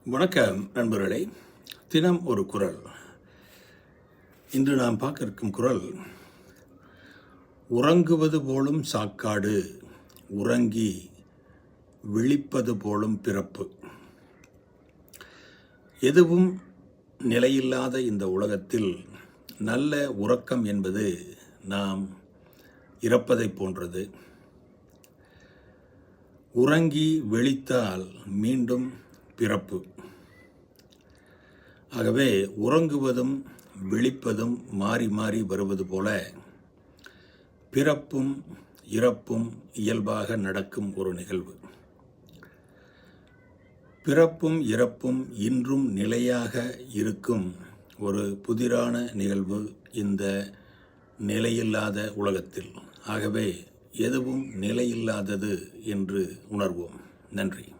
வணக்கம் நண்பர்களே. தினம் ஒரு குறள். இன்று நாம் பார்க்க இருக்கும் குறள், உறங்குவது போலும் சாக்காடு, உறங்கி விழிப்பது போலும் பிறப்பு. எதுவும் நிலையில்லாத இந்த உலகத்தில் நல்ல உறக்கம் என்பது நாம் இறப்பதை போன்றது. உறங்கி விழித்தால் மீண்டும் பிறப்பு. ஆகவே உறங்குவதும் விழிப்பதும் மாறி மாறி வருவது போல பிறப்பும் இறப்பும் இயல்பாக நடக்கும் ஒரு நிகழ்வு. பிறப்பும் இறப்பும் இன்றும் நிலையாக இருக்கும் ஒரு புதிரான நிகழ்வு இந்த நிலையில்லாத உலகத்தில். ஆகவே எதுவும் நிலையில்லாதது என்று உணர்வோம். நன்றி.